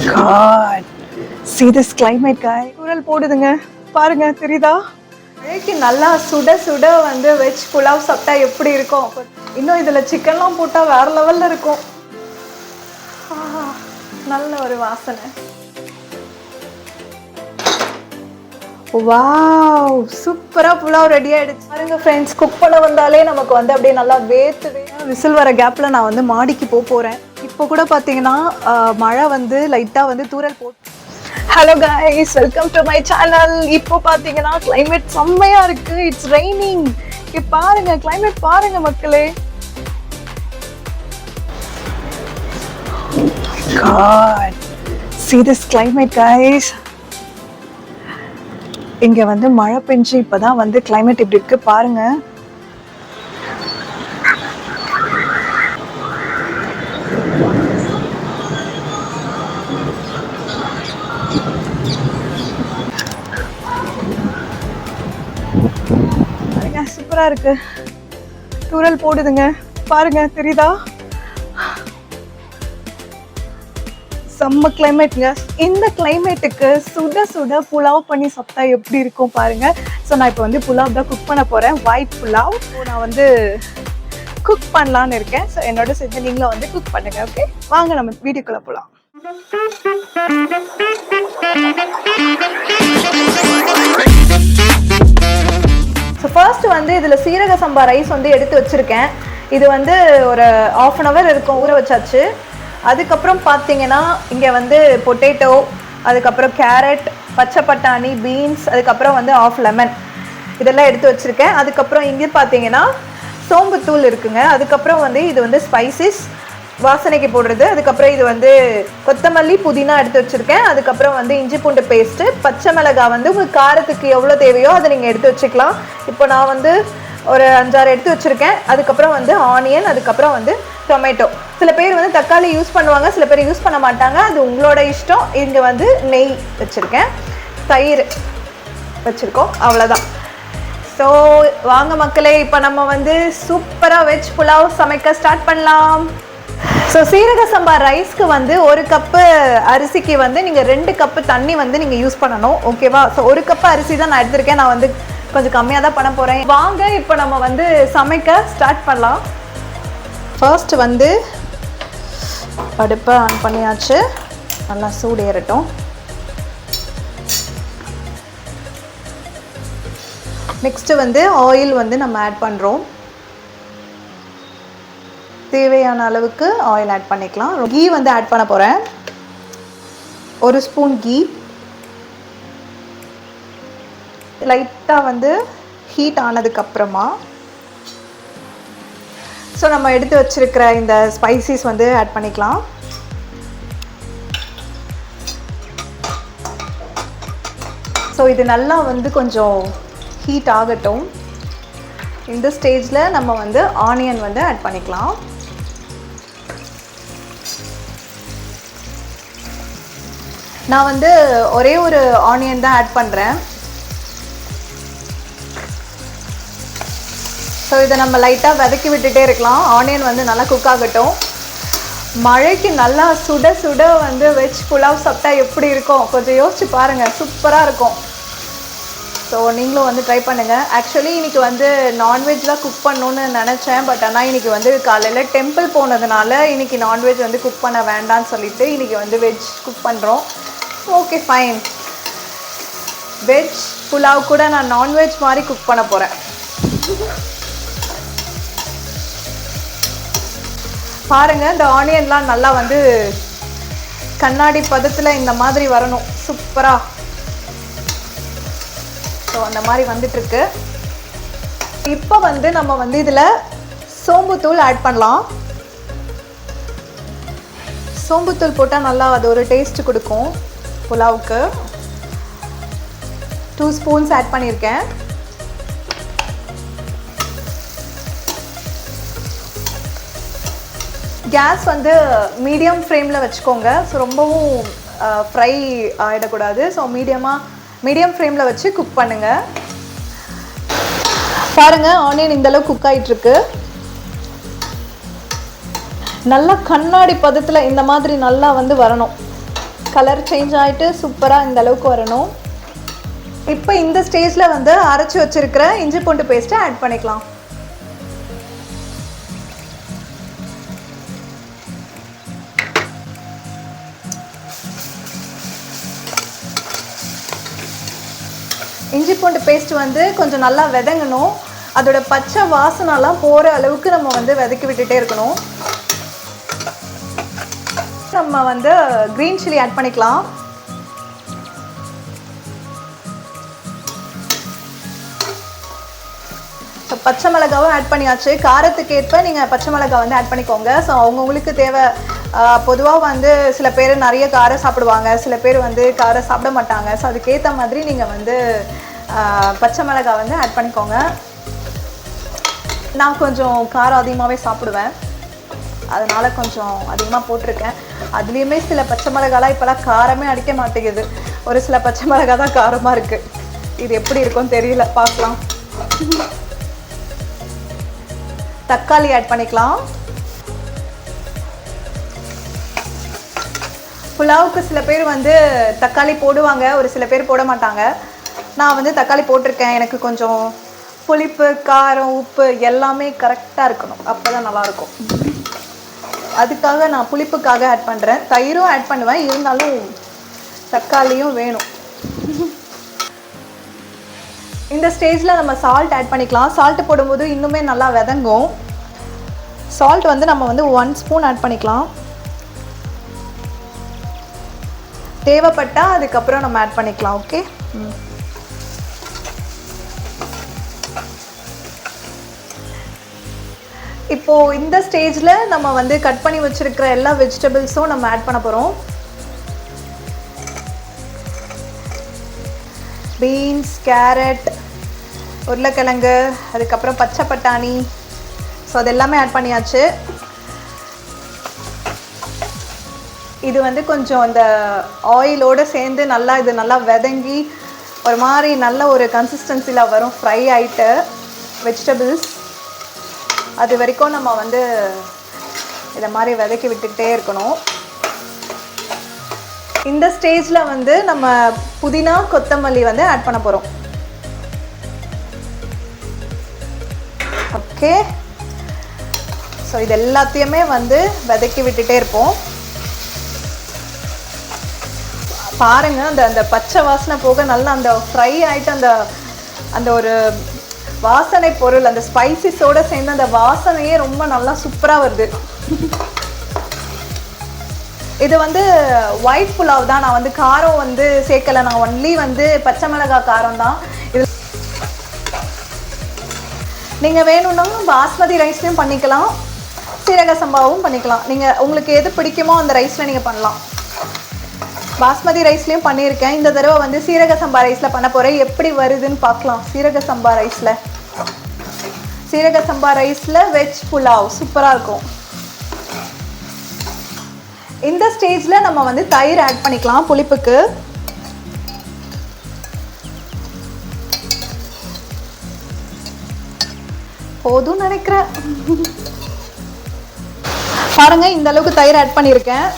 God, see this climate guy. தூரல் போடுதுங்க பாருங்க, தெரியுதா? மழைக்கு நல்லா சுட சுட வந்து வெஜ் புலாவ் சாப்பிட்டா எப்படி இருக்கும்? இன்னும் இதுல சிக்கன்லாம் போட்டா வேற லெவல்ல இருக்கும். நல்ல ஒரு வாசனை. வாவ், சூப்பரா புலாவ் ரெடி ஆயிடுச்சு பாருங்க ஃப்ரெண்ட்ஸ். குக் பண்ண வந்தாலே நமக்கு வந்து அப்படியே நல்லா வேத்து விசில் வர கேப்ல நான் வந்து மாடிக்கு போறேன். இப்போ கூட பாத்தீங்கன்னா மழை வந்து லைட்டா வந்து தூரல் போட்டு. Hello guys, welcome to my channel. இப்போ பாத்தீங்கன்னா கிளைமேட் செம்மையா இருக்கு. It's raining. இங்க பாருங்க கிளைமேட் பாருங்க மக்களே. God, see this climate guys. இங்க வந்து மழை பெஞ்சு இப்பதான் வந்து கிளைமேட் இப்படி இருக்கு பாருங்க. சூப்பரா இருக்கு. தூரல் போடுதுங்க பாருங்க, தெரியுதா? செம்ம கிளைமேட்டுங்க. இந்த கிளைமேட்டுக்கு சுட சுட புலாவ் பண்ணி சாப்பிட்டா எப்படி இருக்கும் பாருங்க. ஸோ நான் இப்போ வந்து புலாவ் தான் குக் பண்ண போறேன், ஒயிட் புலாவ். நான் வந்து குக் பண்ணலான்னு இருக்கேன். ஸோ என்னோட சேர்ந்து நீங்களும் வந்து குக் பண்ணுங்க. ஓகே, வாங்க நம்ம வீடியோக்குள்ள போகலாம். ஸோ ஃபர்ஸ்ட் வந்து இதில் சீரக சம்பா ரைஸ் வந்து எடுத்து வச்சுருக்கேன். இது வந்து ஒரு 1/2 hour இருக்கும், ஊற வச்சாச்சு. அதுக்கப்புறம் பார்த்தீங்கன்னா இங்கே வந்து பொட்டேட்டோ, அதுக்கப்புறம் கேரட், பச்சை பட்டாணி, பீன்ஸ், அதுக்கப்புறம் வந்து 1/2 lemon இதெல்லாம் எடுத்து வச்சுருக்கேன். அதுக்கப்புறம் இங்கே பார்த்தீங்கன்னா சோம்புத்தூள் இருக்குங்க. அதுக்கப்புறம் வந்து இது வந்து ஸ்பைசஸ் வாசனைக்கு போடுறது. அதுக்கப்புறம் இது வந்து கொத்தமல்லி, புதினா எடுத்து வச்சுருக்கேன். அதுக்கப்புறம் வந்து இஞ்சி பூண்டு பேஸ்ட்டு, பச்சை மிளகாய் வந்து உங்களுக்கு காரத்துக்கு எவ்வளோ தேவையோ அதை நீங்கள் எடுத்து வச்சுக்கலாம். இப்போ நான் வந்து ஒரு 5-6 எடுத்து வச்சுருக்கேன். அதுக்கப்புறம் வந்து ஆனியன், அதுக்கப்புறம் வந்து டொமேட்டோ. சில பேர் வந்து தக்காளி யூஸ் பண்ணுவாங்க, சில பேர் யூஸ் பண்ண மாட்டாங்க, அது உங்களோட இஷ்டம். இங்கே வந்து நெய் வச்சுருக்கேன், தயிர் வச்சுருக்கோம், அவ்வளோதான். ஸோ வாங்க மக்களே, இப்போ நம்ம வந்து சூப்பராக வெஜ் புலாவ் சமைக்க ஸ்டார்ட் பண்ணலாம். ஸோ சீரக சம்பா ரைஸ்க்கு வந்து 1 கப்பு அரிசிக்கு வந்து நீங்கள் 2 கப்பு தண்ணி வந்து நீங்கள் யூஸ் பண்ணணும். ஓகேவா? ஸோ 1 கப்பு அரிசி தான் நான் எடுத்திருக்கேன். நான் வந்து கொஞ்சம் கம்மியாக தான் பண்ண போகிறேன். வாங்க இப்போ நம்ம வந்து சமைக்க ஸ்டார்ட் பண்ணலாம். ஃபர்ஸ்ட் வந்து அடுப்பை ஆன் பண்ணியாச்சு, நல்லா சூடு ஏறட்டும். நெக்ஸ்ட்டு வந்து ஆயில் வந்து நம்ம ஆட் பண்ணுறோம். தேவையான அளவுக்கு ஆயில் ஆட் பண்ணிக்கலாம். கீ வந்து ஆட் பண்ண போகிறேன், 1 ஸ்பூன் கீ. லைட்டாக வந்து ஹீட் ஆனதுக்கப்புறமா ஸோ நம்ம எடுத்து வச்சுருக்கிற இந்த ஸ்பைசஸ் வந்து ஆட் பண்ணிக்கலாம். ஸோ இது நல்லா வந்து கொஞ்சம் ஹீட் ஆகட்டும். இந்த ஸ்டேஜில் நம்ம வந்து ஆனியன் வந்து ஆட் பண்ணிக்கலாம். நான் வந்து ஒரே ஒரு ஆனியன் தான் ஆட் பண்ணுறேன். ஸோ இதை நம்ம லைட்டாக வதக்கி விட்டுட்டே இருக்கலாம். ஆனியன் வந்து நல்லா குக் ஆகட்டும். மழைக்கு நல்லா சுட சுட வந்து வெஜ் புலாவ் சாப்பிட்டா எப்படி இருக்கும் கொஞ்சம் யோசிச்சு பாருங்கள், சூப்பராக இருக்கும். ஸோ நீங்களும் வந்து ட்ரை பண்ணுங்கள். ஆக்சுவலி இன்றைக்கி வந்து நான்வெஜ் தான் குக் பண்ணணுன்னு நினச்சேன். பட் ஆனால் இன்றைக்கி வந்து காலையில் டெம்பிள் போனதுனால இன்றைக்கி நான்வெஜ் வந்து குக் பண்ண வேண்டான்னு சொல்லிவிட்டு இன்றைக்கி வந்து வெஜ் குக் பண்ணுறோம். Okay fine. வெஜ் புலாவ் கூட நான் நான்வெஜ் மாதிரி குக் பண்ண போகிறேன். பாருங்கள், இந்த ஆனியன்லாம் நல்லா வந்து கண்ணாடி பதத்தில் இந்த மாதிரி வரணும், சூப்பராக. ஸோ அந்த மாதிரி வந்துட்டுருக்கு. இப்போ வந்து நம்ம வந்து இதில் சோம்புத்தூள் ஆட் பண்ணலாம். சோம்புத்தூள் போட்டால் நல்லா அது ஒரு டேஸ்ட் கொடுக்கும் புலாவுக்கு. 2 ஸ்பூன்ஸ் ஆட் பண்ணியிருக்கேன். கேஸ் வந்து மீடியம் ஃப்ளேமில் வச்சுக்கோங்க. ஸோ ரொம்பவும் ஃப்ரை ஆகிடக்கூடாது. ஸோ மீடியம் ஃப்ளேமில் வச்சு குக் பண்ணுங்கள். பாருங்கள், ஆனியன் இந்தளவு குக் ஆகிட்டுருக்கு. நல்லா கண்ணாடி பதத்தில் இந்த மாதிரி நல்லா வந்து வரணும். கலர் சேஞ்ச் ஆகிட்டு சூப்பராக இந்த அளவுக்கு வரணும். இப்போ இந்த ஸ்டேஜில் வந்து அரைச்சி வச்சுருக்கிற இஞ்சி பூண்டு பேஸ்ட்டை ஆட் பண்ணிக்கலாம். இஞ்சி பூண்டு பேஸ்ட் வந்து கொஞ்சம் நல்லா வதங்கணும். அதோட பச்சை வாசனைலாம் போகிற அளவுக்கு நம்ம வந்து வதக்கி விட்டுட்டே இருக்கணும். நம்ம வந்து க்ரீன் சில்லி ஆட் பண்ணிக்கலாம். பச்சை மிளகாவும் ஆட் பண்ணியாச்சு. காரத்துக்கு ஏற்ப நீங்கள் பச்சை மிளகாய் வந்து ஆட் பண்ணிக்கோங்க. ஸோ அவங்கவுங்களுக்கு தேவை. பொதுவாக வந்து சில பேர் நிறைய காரம் சாப்பிடுவாங்க, சில பேர் வந்து காரம் சாப்பிட மாட்டாங்க. ஸோ அதுக்கேற்ற மாதிரி நீங்கள் வந்து பச்சை மிளகாய் வந்து ஆட் பண்ணிக்கோங்க. நான் கொஞ்சம் காரம் அதிகமாகவே சாப்பிடுவேன், அதனால் கொஞ்சம் அதிகமாக போட்டிருக்கேன். அதுலேயுமே சில பச்சை மிளகாலாம் இப்போலாம் காரமே அடிக்க மாட்டேங்குது. ஒரு சில பச்சை மிளகா தான் காரமாக இருக்குது. இது எப்படி இருக்கும்னு தெரியல, பார்க்கலாம். தக்காளி ஆட் பண்ணிக்கலாம். புலாவுக்கு சில பேர் வந்து தக்காளி போடுவாங்க, ஒரு சில பேர் போட மாட்டாங்க. நான் வந்து தக்காளி போட்டிருக்கேன். எனக்கு கொஞ்சம் புளிப்பு, காரம், உப்பு எல்லாமே கரெக்டாக இருக்கணும், அப்போ தான் நல்லாயிருக்கும். அதுக்காக நான் புளிப்புக்காக ஆட் பண்ணுறேன். தயிரும் ஆட் பண்ணுவேன், இருந்தாலும் தக்காளியும் வேணும். இந்த ஸ்டேஜில் நம்ம சால்ட் ஆட் பண்ணிக்கலாம். சால்ட்டு போடும்போது இன்னுமே நல்லா வதங்கும். சால்ட் வந்து நம்ம வந்து 1 ஸ்பூன் ஆட் பண்ணிக்கலாம். தேவைப்பட்டால் அதுக்கப்புறம் நம்ம ஆட் பண்ணிக்கலாம். ஓகே, இப்போது இந்த ஸ்டேஜில் நம்ம வந்து கட் பண்ணி வச்சுருக்கிற எல்லா வெஜிடபிள்ஸும் நம்ம ஆட் பண்ண போகிறோம். பீன்ஸ், கேரட், உருளைக்கிழங்கு, அதுக்கப்புறம் பச்சை பட்டாணி. ஸோ அது எல்லாமே ஆட் பண்ணியாச்சு. இது வந்து கொஞ்சம் அந்த ஆயிலோடு சேர்ந்து நல்லா இது நல்லா வதங்கி ஒரு மாதிரி நல்ல ஒரு கன்சிஸ்டன்சியில் வரும் ஃப்ரை ஆகிட்டு வெஜிடபிள்ஸ். அது வரைக்கும் நம்ம வந்து இதை மாதிரி வதக்கி விட்டுக்கிட்டே இருக்கணும். இந்த ஸ்டேஜில் வந்து நம்ம புதினா, கொத்தமல்லி வந்து ஆட் பண்ண போகிறோம். ஓகே, ஸோ இது எல்லாத்தையுமே வந்து வதக்கி விட்டுட்டே இருப்போம். பாருங்கள், அந்த பச்சை வாசனை போக நல்லா அந்த ஃப்ரை ஆகிட்டு அந்த ஒரு வாசனை பொருள், அந்த ஸ்பைசிஸோடு சேர்ந்து அந்த வாசனையே ரொம்ப நல்லா சூப்பராக வருது. இது வந்து ஒயிட் புலாவ் தான். நான் வந்து காரம் வந்து சேர்க்கலை, நான் ஒன்லி வந்து பச்சை மிளகாய் காரம் தான். இது நீங்கள் வேணும்னா பாஸ்மதி ரைஸ்லையும் பண்ணிக்கலாம், சீரக சம்பாவும் பண்ணிக்கலாம். நீங்கள் உங்களுக்கு எது பிடிக்குமோ அந்த ரைஸில் நீங்கள் பண்ணலாம். பாஸ்மதி ரைஸ்லையும் பண்ணியிருக்கேன். இந்த தடவை வந்து சீரக சம்பா ரைஸில் பண்ண போகிறேன். எப்படி வருதுன்னு பார்க்கலாம். சீரக சம்பா ரைஸில் வெஜ் புலாவ் சூப்பராக இருக்கும். இந்த ஸ்டேஜில் நம்ம வந்து தயிர் ஆட் பண்ணிக்கலாம் புளிப்புக்கு. போதும் நினைக்கிறேன். பாருங்க, இந்த அளவுக்கு தயிர் ஆட் பண்ணியிருக்கேன்.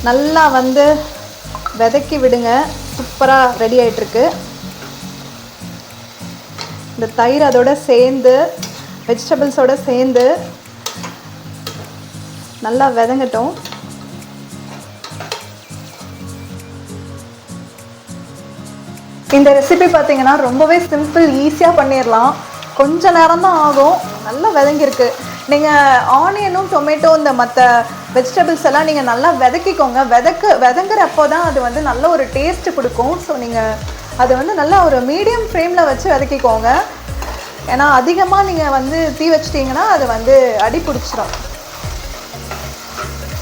நல்லா வந்து வதக்கி விடுங்க. சூப்பராக ரெடி ஆகிட்டுருக்கு. இந்த தயிர் அதோட சேர்ந்து வெஜிடபிள்ஸோடு சேர்ந்து நல்லா வதங்கட்டும். இந்த ரெசிபி பார்த்தீங்கன்னா ரொம்பவே சிம்பிள், ஈஸியாக பண்ணிடலாம். கொஞ்ச நேரம் தான் ஆகும். நல்லா வதங்கியிருக்கு. நீங்கள் ஆனியனும் டொமேட்டோ இந்த மற்ற வெஜிடபிள்ஸ் எல்லாம் நீங்கள் நல்லா வதக்கிக்கோங்க. வதங்குறப்போ தான் அது வந்து நல்ல ஒரு டேஸ்ட்டு கொடுக்கும். ஸோ நீங்கள் அது வந்து நல்லா ஒரு மீடியம் ஃப்ளேமில் வச்சு வதக்கிக்கோங்க. ஏன்னா அதிகமாக நீங்கள் வந்து தீ வச்சிட்டிங்கன்னா அது வந்து அடி பிடிச்சிடும்.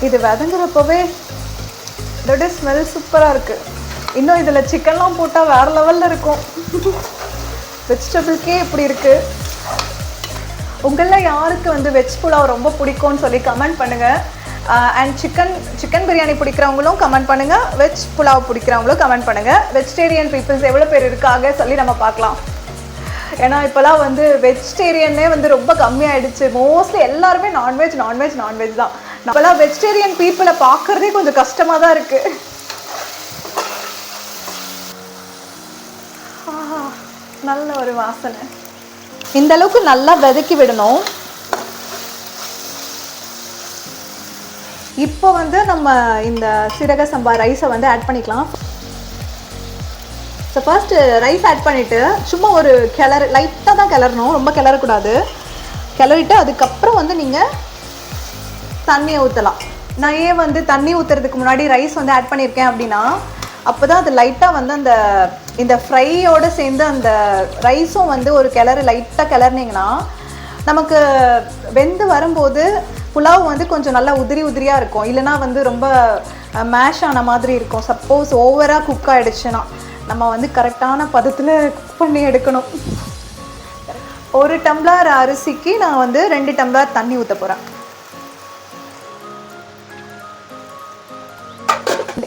இது வதங்குறப்பவே இதோட ஸ்மெல் சூப்பராக இருக்குது. இன்னும் இதில் சிக்கன்லாம் போட்டால் வேறு லெவலில் இருக்கும். வெஜிடபிள்கே இப்படி இருக்குது. உங்களில் யாருக்கு வந்து வெஜ் புலாவ் ரொம்ப பிடிக்கும்னு சொல்லி கமெண்ட் பண்ணுங்கள். அண்ட் சிக்கன் பிரியாணி பிடிக்கிறவங்களும் கமெண்ட் பண்ணுங்கள், வெஜ் புலாவ் பிடிக்கிறவங்களும் கமெண்ட் பண்ணுங்கள். வெஜிடேரியன் பீப்புள்ஸ் எவ்வளோ பேர் இருக்காங்க சொல்லி நம்ம பார்க்கலாம். ஏன்னா இப்போலாம் வந்து வெஜிடேரியனே வந்து ரொம்ப கம்மியாயிடுச்சு. மோஸ்ட்லி எல்லாருமே நான்வெஜ் தான். நம்மளாம் வெஜிடேரியன் பீப்புளை பார்க்கறதே கொஞ்சம் கஷ்டமாக தான் இருக்கு. நல்ல ஒரு வாசனை. இந்த அளவுக்கு நல்லா வதக்கி விடணும். இப்போ வந்து நம்ம இந்த சீரக சம்பா ரைஸை வந்து ஆட் பண்ணிக்கலாம். ஸோ ஃபர்ஸ்ட் ரைஸ் ஆட் பண்ணிவிட்டு சும்மா ஒரு லைட்டாக தான் கிளறணும், ரொம்ப கிளறக்கூடாது. கிளறிட்டு அதுக்கப்புறம் வந்து நீங்கள் தண்ணியை ஊற்றலாம். நான் ஏன் வந்து தண்ணி ஊற்றுறதுக்கு முன்னாடி ரைஸ் வந்து ஆட் பண்ணியிருக்கேன் அப்படின்னா, அப்போ தான் அது லைட்டாக வந்து இந்த ஃப்ரையோடு சேர்ந்து அந்த ரைஸும் வந்து ஒரு லைட்டாக கிளறினீங்கன்னா நமக்கு வெந்து வரும்போது புலாவ் வந்து கொஞ்சம் நல்லா உதிரியாக இருக்கும். இல்லைனா வந்து ரொம்ப மேஷ் ஆன மாதிரி இருக்கும். சப்போஸ் ஓவராக குக் ஆகிடுச்சுன்னா நம்ம வந்து கரெக்டான பதத்தில் குக் பண்ணி எடுக்கணும். 1 டம்ளர் அரிசிக்கு நான் வந்து 2 டம்ளர் தண்ணி ஊற்ற போகிறேன்.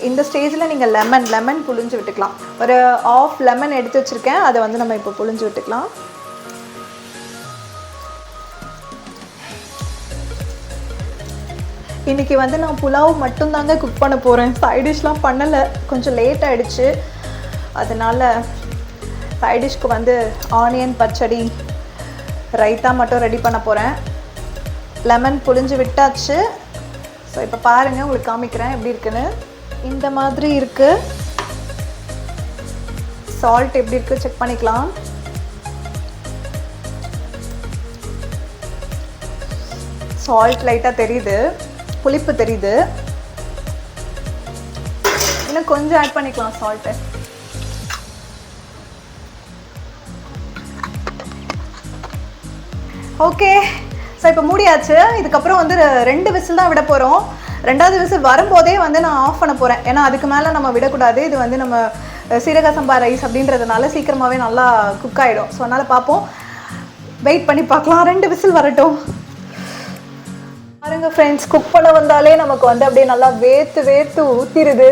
இந்த ஸ்டேஜில் நீங்கள் லெமன் புழிஞ்சு விட்டுக்கலாம். ஒரு 1/2 லெமன் எடுத்து வச்சுருக்கேன், அதை வந்து நம்ம இப்போ புழிஞ்சு விட்டுக்கலாம். இன்றைக்கி வந்து நான் புலாவ் மட்டும்தாங்க குக் பண்ண போகிறேன். சைட் டிஷ்லாம் பண்ணலை, கொஞ்சம் லேட் ஆகிடுச்சு. அதனால் சைட் டிஷ்க்கு வந்து ஆனியன் பச்சடி ரைத்தா மட்டும் ரெடி பண்ண போகிறேன். லெமன் புழிஞ்சு விட்டாச்சு. ஸோ இப்போ பாருங்கள், உங்களுக்கு காமிக்கிறேன் எப்படி இருக்குன்னு. இந்த மாதிரி இருக்குது. சால்ட் எப்படி இருக்குது செக் பண்ணிக்கலாம். சால்ட் லைட்டாக தெரியுது, புளிப்பு தெரியுது. இன்னும் கொஞ்சம் ஆட் பண்ணிக்கலாம் சால்ட்டு. ஓகே, ஸோ இப்போ மூடியாச்சு. இதுக்கப்புறம் வந்து 2 விசில் தான் விட போகிறோம். 2வது விசில் வரும்போதே வந்து நான் ஆஃப் பண்ண போகிறேன். ஏன்னா அதுக்கு மேலே நம்ம விடக்கூடாது. இது வந்து நம்ம சீரக சம்பா ரைஸ் அப்படின்றதுனால சீக்கிரமாகவே நல்லா குக் ஆகிடும். ஸோ அதனால் பார்ப்போம், வெயிட் பண்ணி பார்க்கலாம். 2 விசில் வரட்டும். பாருங்க ஃப்ரெண்ட்ஸ், குக் பண்ண வந்தாலே நமக்கு வந்து அப்படியே நல்லா வேர்த்து ஊற்றிடுது.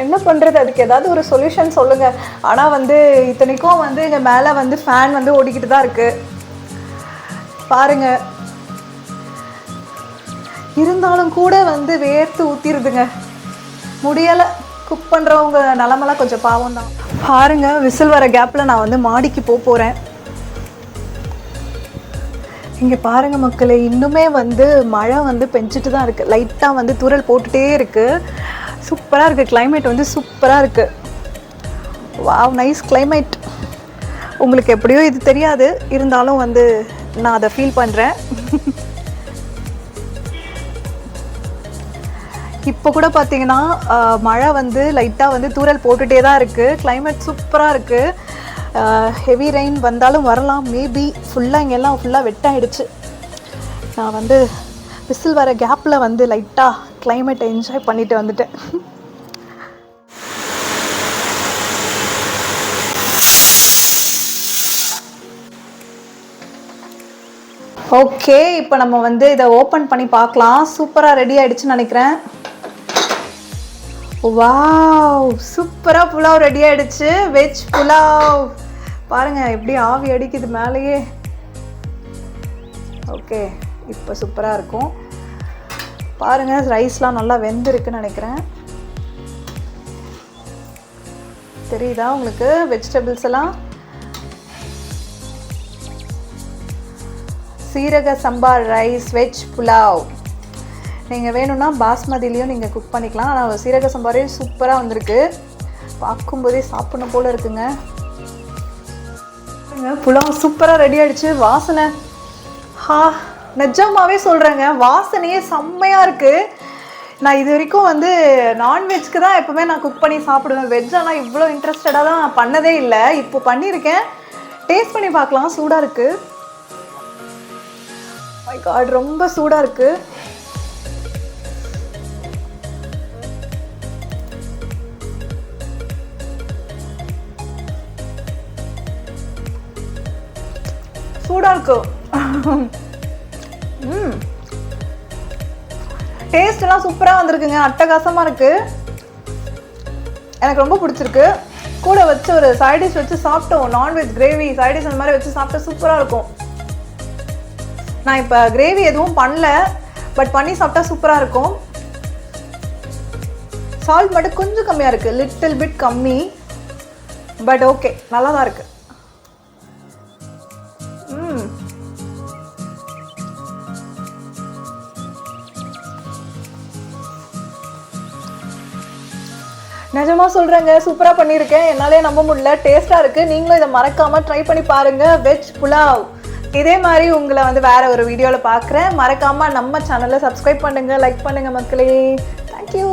என்ன பண்ணுறது, அதுக்கு ஏதாவது ஒரு சொல்யூஷன் சொல்லுங்கள். ஆனால் வந்து இத்தனைக்கும் வந்து இங்கே மேலே வந்து ஃபேன் வந்து ஓடிக்கிட்டு தான் இருக்குது பாருங்கள். இருந்தாலும் கூட வந்து வேர்த்து ஊற்றிடுதுங்க. முடியலை. குக் பண்ணுறவங்க நிலமெல்லாம் கொஞ்சம் பாவம் தான். பாருங்கள், விசில் வர கேப்பில் நான் வந்து மாடிக்கு போகிறேன். இங்கே பாருங்கள் மக்களே, இன்னுமே வந்து மழை வந்து பெஞ்சிட்டு தான் இருக்குது. லைட்டாக வந்து தூறல் போட்டுகிட்டே இருக்குது. சூப்பராக இருக்குது. கிளைமேட் வந்து சூப்பராக இருக்குது. Wow, nice climate. உங்களுக்கு எப்படியோ இது தெரியாது, இருந்தாலும் வந்து நான் அதை ஃபீல் பண்ணுறேன். இப்போ கூட பார்த்தீங்கன்னா மழை வந்து லைட்டாக வந்து தூறல் போட்டுகிட்டே தான் இருக்குது. கிளைமேட் சூப்பராக இருக்குது. ஹெவி ரெயின் வந்தாலும் வரலாம் மேபி. ஃபுல்லாக இங்கெல்லாம் ஃபுல்லாக வெட்டாயிடுச்சு. நான் வந்து விசில் வர கேப்பில் வந்து லைட்டாக கிளைமேட்டை என்ஜாய் பண்ணிட்டு வந்துட்டேன். ஓகே, இப்போ நம்ம வந்து இதை ஓப்பன் பண்ணி பார்க்கலாம். சூப்பராக ரெடி ஆகிடுச்சுன்னு நினைக்கிறேன். வாவ், சூப்பராக புலாவ் ரெடி ஆகிடுச்சு. வெஜ் புலாவ் பாருங்கள் எப்படி ஆவி அடிக்குது மேலேயே. ஓகே, இப்போ சூப்பராக இருக்கும். பாருங்கள், ரைஸ்லாம் நல்லா வெந்திருக்குன்னு நினைக்கிறேன். தெரியுதா உங்களுக்கு வெஜிடபிள்ஸ் எல்லாம்? சீரக சம்பா ரைஸ் வெஜ் புலாவ். நீங்கள் வேணும்னா பாஸ்மதிலையும் நீங்கள் குக் பண்ணிக்கலாம். ஆனால் சீரக சம்பா ரைஸ் சூப்பராக வந்திருக்கு. பார்க்கும்போதே சாப்பிடணும் போல் இருக்குங்க. புலாவ் சூப்பராக ரெடி ஆகிடுச்சு. வாசனை நிஜமாவே சொல்கிறேங்க, வாசனையே செம்மையாக இருக்குது. நான் இது வரைக்கும் வந்து நான்வெஜ்க்கு தான் எப்போவுமே நான் குக் பண்ணி சாப்பிடுவேன். வெஜ் ஆனால் இவ்வளோ இன்ட்ரெஸ்டடாக தான் நான் பண்ணதே இல்லை. இப்போ பண்ணியிருக்கேன். டேஸ்ட் பண்ணி பார்க்கலாம். சூடாக இருக்குது. மை காட், ரொம்ப சூடாக இருக்குது. சூடாக இருக்கு. டேஸ்ட்லாம் சூப்பராக வந்திருக்குங்க. அட்டகாசமாக இருக்குது. எனக்கு ரொம்ப பிடிச்சிருக்கு. கூட வச்சு ஒரு சைட் டிஷ் வச்சு சாப்பிட்டோம். நான்வெஜ் கிரேவி சைட் டிஷ் அந்த மாதிரி வச்சு சாப்பிட்டா சூப்பராக இருக்கும். நான் இப்போ கிரேவி எதுவும் பண்ணல, பட் பண்ணி சாப்பிட்டா சூப்பராக இருக்கும். சால்ட் மட்டும் கொஞ்சம் கம்மியாக இருக்குது, லிட்டில் பிட் கம்மி, பட் ஓகே நல்லா தான் இருக்குது. நிஜமா சொல்கிறேங்க, சூப்பராக பண்ணியிருக்கேன். என்னாலே நம்ப முடியல, டேஸ்ட்டாக இருக்குது. நீங்களும் இதை மறக்காமல் ட்ரை பண்ணி பாருங்கள். வெஜ் புலாவ் இதே மாதிரி உங்களை வந்து வேறு ஒரு வீடியோவில் பார்க்குறேன். மறக்காமல் நம்ம சேனலை சப்ஸ்கிரைப் பண்ணுங்கள், லைக் பண்ணுங்கள் மக்களே. தேங்க்யூ.